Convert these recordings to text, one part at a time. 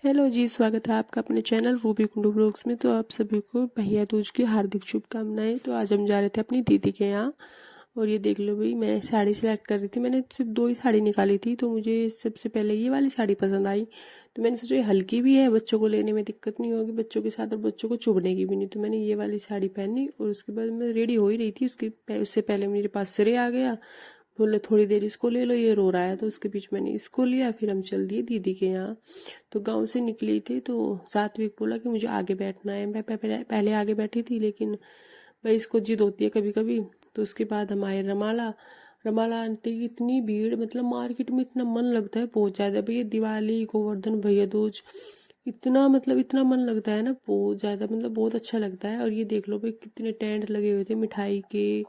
Hello जी, स्वागत है आपका अपने चैनल रूबी कुंडू ब्लॉग्स में। तो आप सभी को भैया दूज की हार्दिक शुभकामनाएं। तो आज हम जा रहे थे अपनी दीदी के यहाँ, और ये देख लो भाई, मैं साड़ी सिलेक्ट कर रही थी। मैंने सिर्फ 2 ही साड़ी निकाली थी, तो मुझे सबसे पहले ये वाली साड़ी पसंद आई। तो मैंने सोचा ये हल्की भी है, बच्चों को लेने में दिक्कत नहीं होगी बच्चों के साथ, और बच्चों को चुभने की भी नहीं। तो मैंने ये वाली साड़ी पहनी, और उसके बाद मैं रेडी हो ही रही थी, उससे पहले मेरे पास सिरे आ गया। बोले थोड़ी देर इसको ले लो, ये रो रहा है। तो उसके बीच मैंने इसको लिया, फिर हम चल दिए दीदी के यहाँ। तो गांव से निकली थी, तो सात्विक बोला कि मुझे आगे बैठना है। मैं पहले आगे बैठी थी, लेकिन भाई इसको जिद होती है कभी कभी। तो उसके बाद हम आए रमाला। रमाला आंटी की इतनी भीड़, मतलब मार्केट में इतना मन लगता है बहुत ज़्यादा। भैया दिवाली, गोवर्धन, भैया दूज, इतना मतलब इतना मन लगता है ना, बहुत ज़्यादा, मतलब बहुत अच्छा लगता है। और ये देख लो भाई, कितने टेंट लगे हुए थे मिठाई के।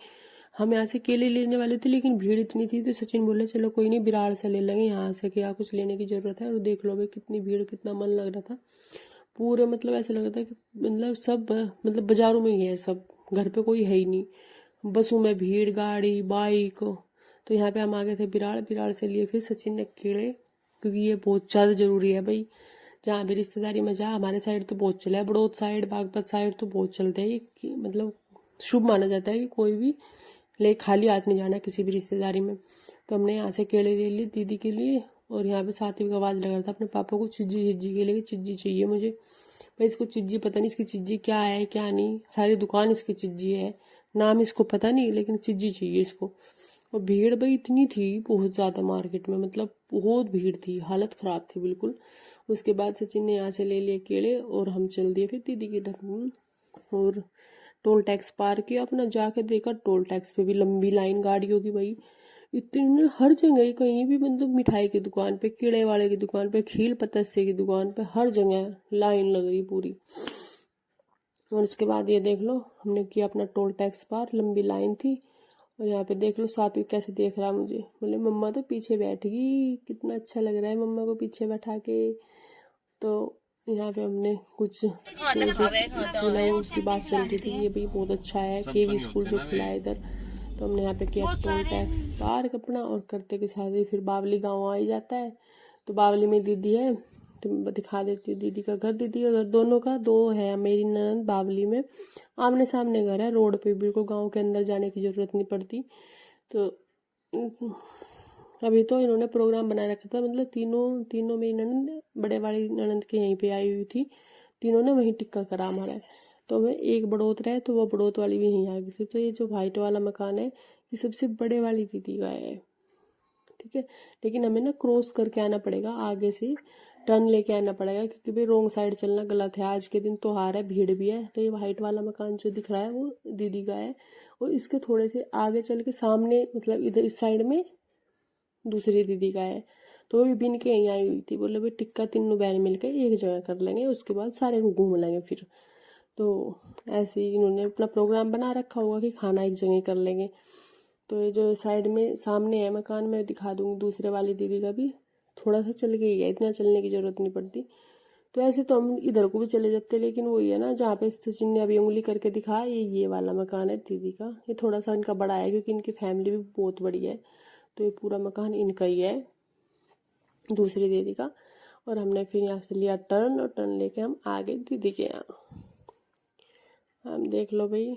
हम यहाँ से केले लेने वाले थे, लेकिन भीड़ इतनी थी, तो सचिन बोले चलो कोई नहीं, बिराड़ से ले लेंगे, यहाँ से क्या कुछ लेने की जरूरत है। और देख लो भाई, कितनी भीड़, कितना मन लग रहा था। पूरे मतलब ऐसा लग रहा था कि मतलब सब, मतलब बाजारों में ही है सब, घर पे कोई है ही नहीं। बसों में भीड़, गाड़ी, बाइक। तो यहाँ पे हम आ गए थे बिराड़। बिराड़ से लिए फिर सचिन ने केले, क्योंकि ये बहुत ज़्यादा जरूरी है भाई। जहाँ भी रिश्तेदारी में जा, हमारे साइड तो बहुत चला है, बड़ौद साइड, बागपत साइड तो बहुत चलते हैं कि मतलब शुभ माना जाता है कि कोई भी ले खाली हाथ नहीं जाना किसी भी रिश्तेदारी में। तो हमने यहाँ से केले ले लिए दीदी के लिए, और यहाँ पे सात्विक आवाज़ लगा रहा था अपने पापा को चिज्जी चिज्जी के लिए, चिज्जी चाहिए मुझे। भाई इसको चिज्जी पता नहीं इसकी चिज्जी क्या है क्या नहीं, सारी दुकान इसकी चिज्जी है, नाम इसको पता नहीं, लेकिन चिज्जी चाहिए इसको। और भीड़ भाई इतनी थी बहुत ज़्यादा मार्केट में, मतलब बहुत भीड़ थी, हालत ख़राब थी बिल्कुल। उसके बाद सचिन ने यहाँ से ले लिए केले, और हम चल दिए फिर दीदी के घर। और टोल टैक्स पार किया अपना, जाके देखा टोल टैक्स पे भी लंबी लाइन गाड़ियों की भाई। इतने हर जगह, कहीं भी मतलब मिठाई की दुकान पे, कीड़े वाले की दुकान पे, खील पतस्से की दुकान पे, हर जगह लाइन लग रही पूरी। और उसके बाद ये देख लो, हमने किया अपना टोल टैक्स पार, लंबी लाइन थी। और यहाँ पे देख लो सात्विक कैसे देख रहा है मुझे, बोले मम्मा तो पीछे बैठ गई, कितना अच्छा लग रहा है मम्मा को पीछे बैठा के। तो यहाँ पे हमने कुछ, वो जो स्कूल है वो उसकी बात चल रही थी कि ये भी बहुत अच्छा है, केवी स्कूल जो खुला है इधर। तो हमने यहाँ पे किया टोल टैक्स पार अपना, और करते के साथ ही फिर बावली गांव आ ही जाता है। तो बावली में दीदी है, तो मैं दिखा देती हूँ दीदी का घर। दीदी का घर दोनों का दो है, मेरी ननद बावली में आमने सामने घर है, रोड पे, बिल्कुल गाँव के अंदर जाने की जरूरत नहीं पड़ती। तो अभी तो इन्होंने प्रोग्राम बना रखा था, मतलब तीनों तीनों मेरी ननद बड़े वाली ननद के यहीं पे आई हुई थी, तीनों ने वहीं टिक्का करा हमारा है। तो हमें एक बड़ोत रहे, तो वो बड़ोत वाली भी यहीं आ गई थी। तो ये जो वाइट वाला मकान है, ये सबसे बड़े वाली दीदी का है, ठीक है। लेकिन हमें ना क्रॉस करके आना पड़ेगा, आगे से टर्न लेके आना पड़ेगा, क्योंकि भाई रोंग साइड चलना गलत है। आज के दिन त्योहार है, भीड़ भी है। तो ये वाइट वाला मकान जो दिख रहा है वो दीदी का है, और इसके थोड़े से आगे चल के सामने, मतलब इधर इस साइड में दूसरी दीदी का है। तो वो भी बिन के यहीं आई हुई थी, बोले भाई टिक्का तीनों बहन मिलकर एक जगह कर लेंगे, उसके बाद सारे को घूम लेंगे फिर। तो ऐसे ही इन्होंने अपना प्रोग्राम बना रखा होगा कि खाना एक जगह कर लेंगे। तो ये जो साइड में सामने है मकान, मैं दिखा दूंगी दूसरे वाली दीदी का भी, थोड़ा सा चल के ही है, इतना चलने की जरूरत नहीं पड़ती। तो ऐसे तो हम इधर को भी चले जाते, लेकिन वही है ना, जहाँ पे सचिन ने अभी उंगली करके दिखा, ये वाला मकान है दीदी का। ये थोड़ा सा इनका बड़ा है, क्योंकि इनकी फैमिली भी बहुत बड़ी है। तो ये पूरा मकान इनका ही है, दूसरी दीदी का। और हमने फिर यहाँ से लिया टर्न, और टर्न लेके हम आ गए दीदी के यहाँ। हम देख लो भाई,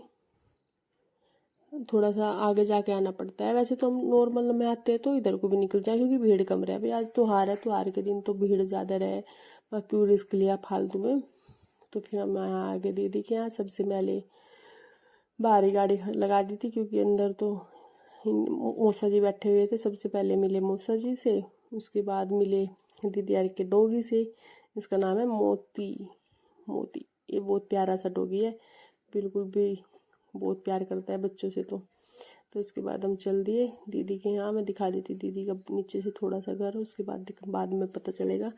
थोड़ा सा आगे जाके आना पड़ता है। वैसे तो हम नॉर्मल में आते हैं तो इधर को भी निकल जाए, क्योंकि भीड़ कम रहे। भाई आज त्योहार है, त्योहार के दिन तो भीड़ ज़्यादा रहे, क्यों रिस्क लिया फालतू में। तो फिर हम यहाँ आगे दीदी के यहाँ सबसे पहले बाहरी गाड़ी लगा दी थी, क्योंकि अंदर तो मौसा जी बैठे हुए थे। सबसे पहले मिले मौसा जी से, उसके बाद मिले दीदी यार के डॉगी से। इसका नाम है मोती। मोती, ये बहुत प्यारा सा डॉगी है, बिल्कुल भी बहुत प्यार करता है बच्चों से। तो इसके बाद हम चल दिए दीदी के यहाँ। मैं दिखा देती दीदी का नीचे से थोड़ा सा घर, उसके बाद में पता चलेगा।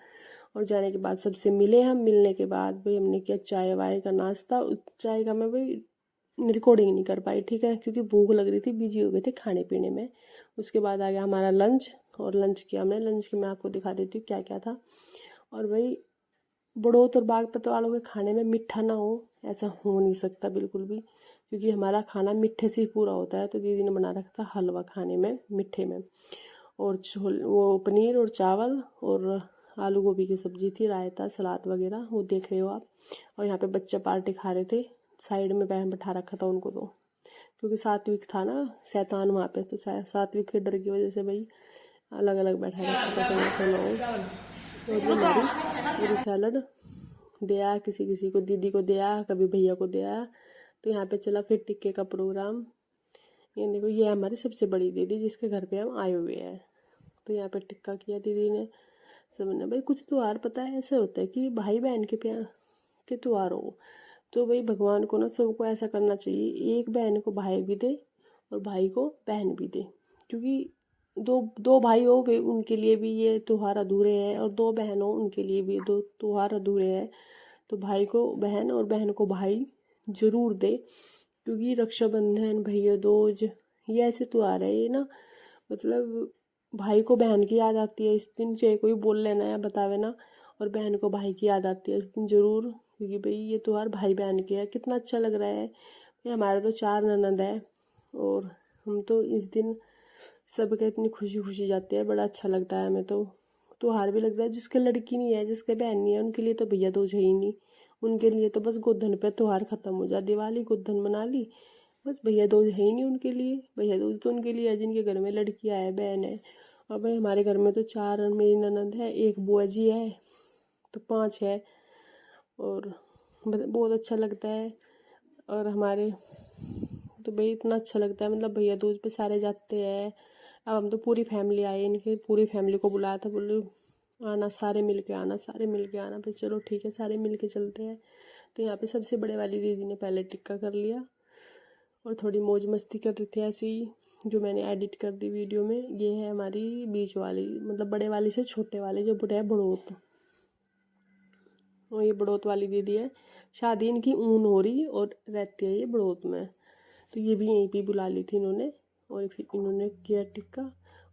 और जाने के बाद सबसे मिले हम। मिलने के बाद भाई हमने किया चाय वाय का नाश्ता। चाय का मैं भाई रिकॉर्डिंग नहीं कर पाई, ठीक है, क्योंकि भूख लग रही थी, बिजी हो गए थे खाने पीने में। उसके बाद आ गया हमारा लंच, और लंच किया हमने। लंच की मैं आपको दिखा देती हूँ क्या क्या था। और भाई बड़ौत और बागपत वालों के खाने में मीठा ना हो, ऐसा हो नहीं सकता बिल्कुल भी, क्योंकि हमारा खाना मीठे से ही पूरा होता है। तो दीदी ने बना रखा था हलवा खाने में, मीठे में, और छोल वो पनीर और चावल, और आलू गोभी की सब्जी थी, रायता, सलाद वगैरह, वो देख रहे हो आप। और यहाँ पे बच्चे पार्टी खा रहे थे, साइड में बहन बैठा रखा था उनको, तो क्योंकि सात्विक था ना शैतान वहाँ पे, तो सात्विक के डर की वजह से भाई अलग अलग बैठा रखा था, कहीं ऐसा ना हो। और ये हमारी पूरी सैलड दिया, किसी किसी को, दीदी को दिया, कभी भैया को दिया। तो यहाँ पे चला फिर टिक्के का प्रोग्राम। ये देखो, ये हमारी सबसे बड़ी दीदी जिसके घर पे हम आए हुए हैं। तो यहाँ पे टिक्का किया दीदी ने, सबने। भाई कुछ त्योहार पता है ऐसे होता है कि भाई बहन के प्यार के त्योहार हो, तो भाई भगवान को ना सबको ऐसा करना चाहिए, एक बहन को भाई भी दे और भाई को बहन भी दे। क्योंकि दो दो भाई हो वे, उनके लिए भी ये त्योहार अधूरे हैं, और दो बहन हो उनके लिए भी दो त्योहार अधूरे हैं। तो भाई को बहन और बहन को भाई जरूर दे, क्योंकि रक्षाबंधन, भैया दूज, ये ऐसे त्योहार है ये ना, मतलब भाई को बहन की याद आती है इस दिन, चाहे कोई बोल लेना या बतावे ना, और बहन को भाई की याद आती है इस दिन जरूर, क्योंकि भाई ये त्योहार भाई बहन के है। कितना अच्छा लग रहा है। ये हमारे तो 4 ननद है, और हम तो इस दिन सबके इतनी खुशी खुशी जाते हैं, बड़ा अच्छा लगता है हमें। तो त्योहार भी लगता है, जिसके लड़की नहीं है, जिसके बहन नहीं है, उनके लिए तो भैया दूज है ही नहीं। उनके लिए तो बस गोधन पे त्योहार खत्म हो जाए, दिवाली गोधन मना ली, बस भैया दूज है ही नहीं उनके लिए। भैया दूज तो उनके लिए है जिनके घर में लड़कियां है, बहन है। और भाई हमारे घर में तो 4 मेरी ननद है, एक बुआ जी है, तो 5 है। और बहुत अच्छा लगता है। और हमारे तो भाई इतना अच्छा लगता है, मतलब भैया दूज पे सारे जाते हैं। अब हम तो पूरी फैमिली आए, इनकी पूरी फैमिली को बुलाया था, बोले आना, सारे मिल के आना, सारे मिल के आना। फिर चलो ठीक है, सारे मिल के चलते हैं। तो यहाँ पे सबसे बड़े वाली दीदी ने पहले टिक्का कर लिया, और थोड़ी मौज मस्ती कर रही थी ऐसी ही, जो मैंने एडिट कर दी वीडियो में। ये है हमारी बीच वाली, मतलब बड़े वाली से छोटे वाले, जो बुढ़े है बड़ोत, और ये बड़ोत वाली दीदी है। शादी इनकी ऊन हो रही और रहती है ये बड़ोत में, तो ये भी यहीं पे बुला ली थी इन्होंने। और फिर इन्होंने किया टिक्का।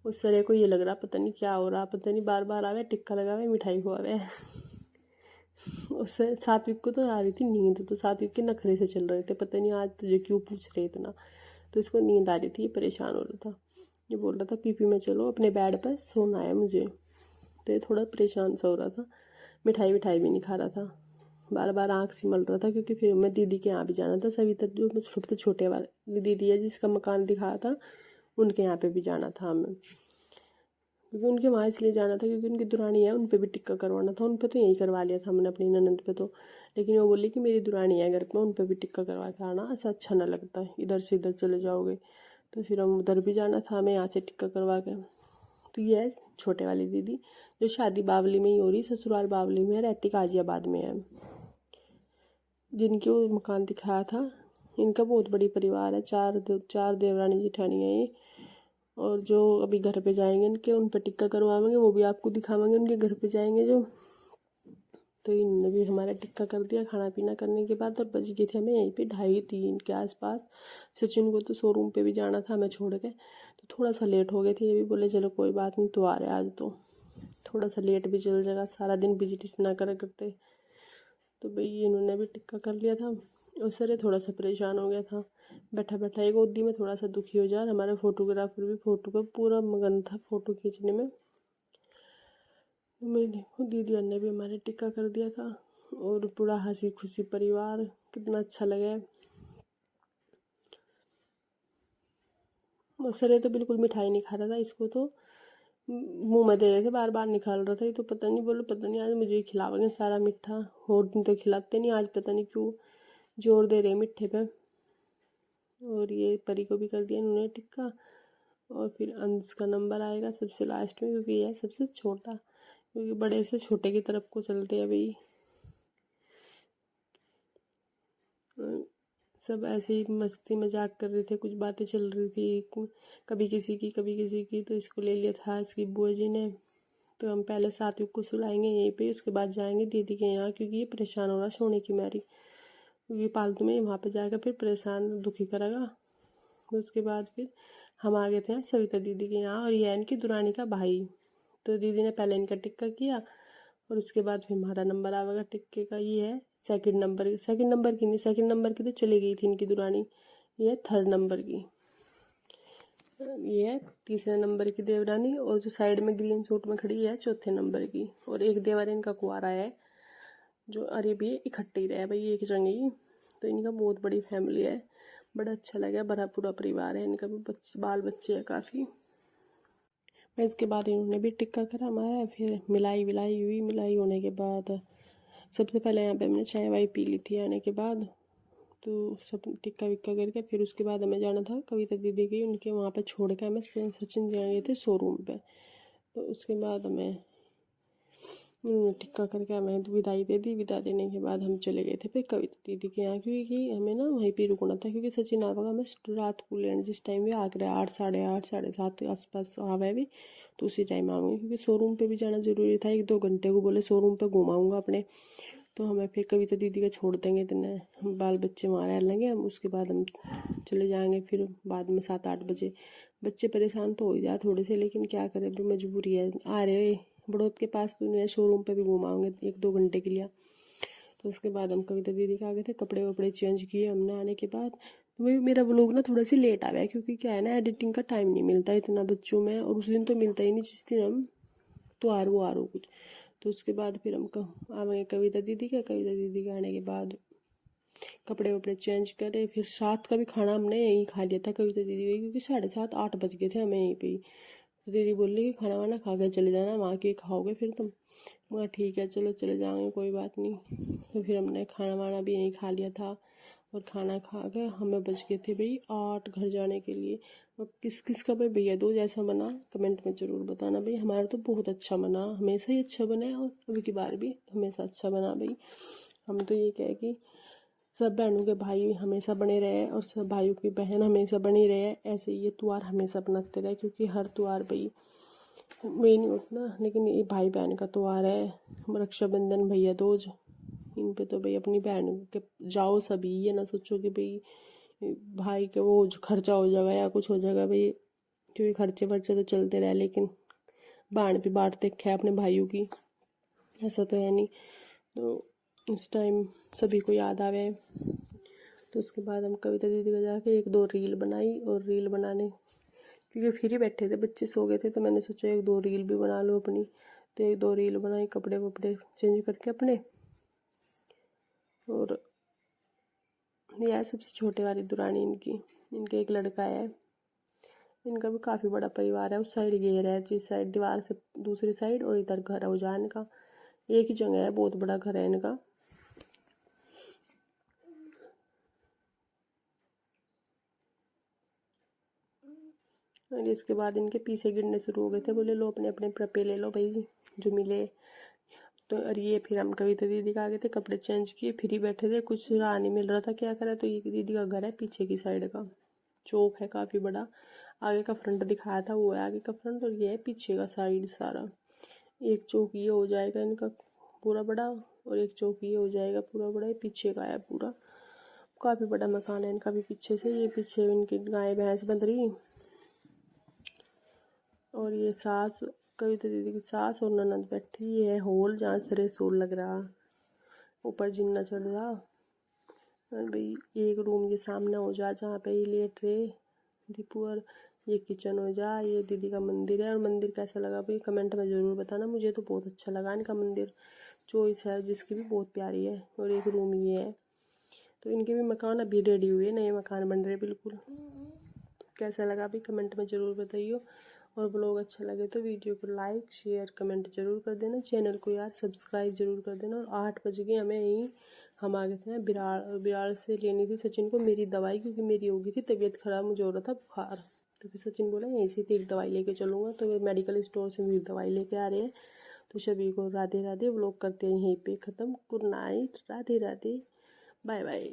उस सरे को ये लग रहा पता नहीं क्या हो रहा, पता नहीं बार बार आवे टिक्का लगावे, मिठाई खुआवे। उससे सात्विक को तो आ रही थी नींद, तो सात्विक के नखरे से चल रहे थे, पता नहीं आज तुझे क्यों पूछ रहे इतना। तो इसको नींद आ रही थी, ये परेशान हो रहा था, ये बोल रहा था पीपी में चलो, अपने बेड पर सोना है मुझे। तो ये थोड़ा परेशान सा हो रहा था, मिठाई विठाई भी नहीं खा रहा था, बार बार आँख सिमल रहा था, क्योंकि फिर मैं दीदी के यहाँ भी जाना था। सभी तक जो सबसे छोटे वाले दीदी है जिसका मकान दिखाया था, उनके यहाँ पे भी जाना था हमें, क्योंकि उनके वहाँ इसलिए जाना था क्योंकि उनकी दुरानी है, उन पर भी टिक्का करवाना था। उन पर तो यही करवा लिया था हमने अपनी ननद पे तो, लेकिन वो बोली कि मेरी दुरानी है घर पे, उन पर भी टिक्का करवा के आना, ऐसा अच्छा ना लगता है, इधर से इधर चले जाओगे। तो फिर हम उधर भी जाना था हमें, यहाँ से टिक्का करवा के। तो ये है छोटे वाली दीदी, जो शादी बावली में ही हो रही, ससुराल बावली में है, रहती गाजियाबाद में है। जिनकी वो मकान दिखाया था, इनका बहुत बड़ी परिवार है, चार देवरानी जेठानी है ये। और जो अभी घर पे जाएंगे इनके, उन पर टिक्का करवाएंगे, वो भी आपको दिखावाएंगे, उनके घर पे जाएंगे जो। तो इन्होंने भी हमारा टिक्का कर दिया खाना पीना करने के बाद, और बज गए थे हमें यहीं पे 2:30-3 के आसपास। सचिन को तो शोरूम पे भी जाना था हमें छोड़ के, तो थोड़ा सा लेट हो गए थे। ये भी बोले चलो कोई बात नहीं, तो आ रहे आज तो थोड़ा सा लेट भी चल जाएगा, सारा दिन बिजनेस ना करा करते। तो भाई इन्होंने भी टिक्का कर लिया था, और सर थोड़ा सा परेशान हो गया था, बैठा बैठा एक गोदी में थोड़ा सा दुखी हो जा। हमारे फोटोग्राफर भी फोटो का पूरा मगन था, फोटो खींचने में। तो मैं देखो दीदी ने भी हमारे टिक्का कर दिया था, और पूरा हंसी खुशी परिवार, कितना अच्छा लगा। और सर तो बिल्कुल मिठाई नहीं खा रहा था, इसको तो मुंह में दे रहे थे, बार बार निकाल रहा था। ये तो पता नहीं, बोलो पता नहीं आज मुझे खिलाओगे सारा मीठा, और दिन तो खिलाते नहीं, आज पता नहीं क्यों जोर दे रहे मीठे पे। और ये परी को भी कर दिया इन्होंने टिक्का। और फिर अंश का नंबर आएगा सबसे लास्ट में, क्योंकि यह सबसे छोटा, क्योंकि बड़े से छोटे की तरफ को चलते हैं भाई। सब ऐसे ही मस्ती मजाक कर रहे थे, कुछ बातें चल रही थी, कभी किसी की कभी किसी की। तो इसको ले लिया था इसकी बुआ जी ने। तो हम पहले सात्विक को सुलाएंगे यहीं पे, उसके बाद जाएंगे दीदी के यहाँ, क्योंकि ये परेशान हो रहा सोने की मारी, क्योंकि पालतू में वहाँ पे जाएगा फिर परेशान दुखी करेगा। उसके बाद फिर हम आ गए थे सविता दीदी के यहाँ, और ये है इनकी दुरानी का भाई। तो दीदी ने पहले इनका टिक्का किया, और उसके बाद फिर हमारा नंबर आवेगा टिक्के का। ये है सेकंड नंबर की नहीं, सेकंड नंबर की तो चली गई थी इनकी दुरानी, ये है 3rd नंबर की। ये है तीसरे नंबर की देवरानी, और जो साइड में ग्रीन सूट में खड़ी है चौथे नंबर की। और एक देवर इनका कुंवारा है जो अरे भी इकट्ठे ही रहे भाई एक जगह। तो इनका बहुत बड़ी फैमिली है, बड़ा अच्छा लगा, बड़ा पूरा परिवार है इनका भी, बच्चे बाल बच्चे है काफ़ी। मैं इसके बाद इन्होंने भी टिक्का कराया, फिर मिलाई विलाई हुई। मिलाई होने के बाद सबसे पहले यहाँ पे हमने चाय वाय पी ली थी आने के बाद। तो सब टिक्का विक्का करके फिर उसके बाद हमें जाना था कविता दीदी की, उनके वहाँ पे छोड़ के हमें सचिन जी गए थे शोरूम पे। तो उसके बाद हमें टिक्का करके हमें विदाई दे दी। विदा देने के बाद हम चले गए थे फिर कविता दीदी के यहाँ, क्योंकि हमें ना वहीं पे रुकना था, क्योंकि सचिन आवेगा हमें रात को लेने, जिस टाइम भी आग रहा है 8 साढ़े 8 साढ़े 7 के आसपास आवे भी, तो उसी टाइम आऊँगी, क्योंकि शोरूम पे भी जाना ज़रूरी था। 1-2 घंटे को बोले शोरूम पे घुमाऊँगा अपने, तो हमें फिर कविता दीदी का छोड़ देंगे इतने, हम बाल बच्चे वहाँ रह लेंगे हम, उसके बाद हम चले जाएंगे फिर बाद में 7-8 बजे। बच्चे परेशान तो हो ही जाए थोड़े से, लेकिन क्या करें अभी मजबूरी है। आ रहे बड़ौद के पास तो नहीं, शोरूम पे भी घुमाओगे 1-2 घंटे के लिए। तो उसके बाद हम कविता दीदी के आ गए थे, कपड़े वपड़े चेंज किए हमने आने के बाद। तो मेरा व्लॉग ना थोड़ा सी लेट आ गया, क्योंकि क्या है ना एडिटिंग का टाइम नहीं मिलता इतना बच्चों में, और उस दिन तो मिलता ही नहीं जिस दिन हम त्योहार वो आ रहा कुछ। तो उसके बाद फिर हम आवेंगे कविता दीदी के आने के बाद कपड़े वपड़े चेंज करे। फिर रात का भी खाना हमने यहीं खा लिया था कविता दीदी के, क्योंकि 7:30-8 बज गए थे हमें यहीं पे ही। तो दीदी बोल रही कि खाना वाना खा के चले जाना, वहाँ के खाओगे फिर तुम। मैं ठीक है चलो चले जाएंगे कोई बात नहीं। तो फिर हमने खाना वाना भी यहीं खा लिया था, और खाना खा के हमें बच गए थे भाई 8 घर जाने के लिए। और किस किस का भाई भैया दूज ऐसा बना कमेंट में ज़रूर बताना भाई। हमारा तो बहुत अच्छा बना, हमेशा ही अच्छा बना है, और अभी की बार भी हमेशा अच्छा बना भाई। हम तो ये कहे कि सब बहनों के भाई हमेशा बने रहे, और सब भाइयों की बहन हमेशा बनी रहे, ऐसे ये त्यौहार हमेशा बनाते रहे, क्योंकि हर त्यौहार भाई में नहीं उतना, लेकिन ये भाई बहन का त्यौहार है। रक्षाबंधन भैया दूज, इन पे तो भाई अपनी बहन के जाओ सभी, ये ना सोचो कि भाई भाई के वो खर्चा हो जाएगा या कुछ हो जाएगा भाई, क्योंकि खर्चे वर्चे तो चलते रहे, लेकिन बहन भी बांटते खे अपने भाइयों की, ऐसा तो है नहीं। तो इस टाइम सभी को याद आवे। तो उसके बाद हम कविता दीदी को जाके 1-2 रील बनाई, और रील बनाने क्योंकि फ्री बैठे थे बच्चे सो गए थे, तो मैंने सोचा 1-2 रील भी बना लो अपनी। तो 1-2 रील बनाई कपड़े वपड़े चेंज करके अपने। और यह है सबसे छोटे वाली दुरानी इनकी, इनके एक लड़का है, इनका भी काफ़ी बड़ा परिवार है। उस साइड घेर है, जिस साइड दीवार से दूसरी साइड, और इधर घर है उजान का, एक ही जगह है, बहुत बड़ा घर है इनका। और इसके बाद इनके पीछे गिरने शुरू हो गए थे, बोले लो अपने अपने प्रपे ले लो भाई जो मिले। तो और ये फिर हम कविता दीदी का आ गए थे, कपड़े चेंज किए, फ्री बैठे थे, कुछ राह नहीं मिल रहा था क्या करें। तो ये दीदी का घर है पीछे की साइड का, चौक है काफ़ी बड़ा। आगे का फ्रंट दिखाया था वो है आगे का फ्रंट, और ये है पीछे का साइड सारा। एक चौक ये हो जाएगा इनका पूरा बड़ा, और एक चौक ये हो जाएगा पूरा बड़ा, ये पीछे का है पूरा। काफ़ी बड़ा मकान है इनका भी पीछे से। ये पीछे इनकी गाय भैंस बंध रही, और ये सास कविता दीदी की सास और ननद बैठी है हॉल, जहाँ से रसोल लग रहा, ऊपर जिन्ना चढ़ रहा। और भाई एक रूम ये सामने हो जा जहाँ पे ये लेट रहे दीपू, और ये किचन हो जा, ये दीदी का मंदिर है। और मंदिर कैसा लगा भाई कमेंट में ज़रूर बताना, मुझे तो बहुत अच्छा लगा इनका मंदिर। चॉइस है जिसकी भी बहुत प्यारी है। और एक रूम ये है। तो इनके भी मकान अभी रेडी हुए, नए मकान बन रहे बिल्कुल। कैसा लगा भी कमेंट में ज़रूर बताइए, और ब्लॉग अच्छा लगे तो वीडियो को लाइक शेयर कमेंट जरूर कर देना, चैनल को यार सब्सक्राइब जरूर कर देना। और 8 बज गए हमें यहीं, हम आ गए थे बिराड़ से लेनी थी सचिन को मेरी दवाई, क्योंकि मेरी हो गई थी तबीयत खराब, मुझे हो रहा था बुखार। तो फिर सचिन बोला यहीं से एक दवाई लेके चलूँगा, तो मेडिकल स्टोर से मेरी दवाई लेके आ रहे हैं। तो सभी को राधे राधे, व्लॉग करते हैं यहीं पे ख़त्म। Good night, Radhe Radhe, bye bye.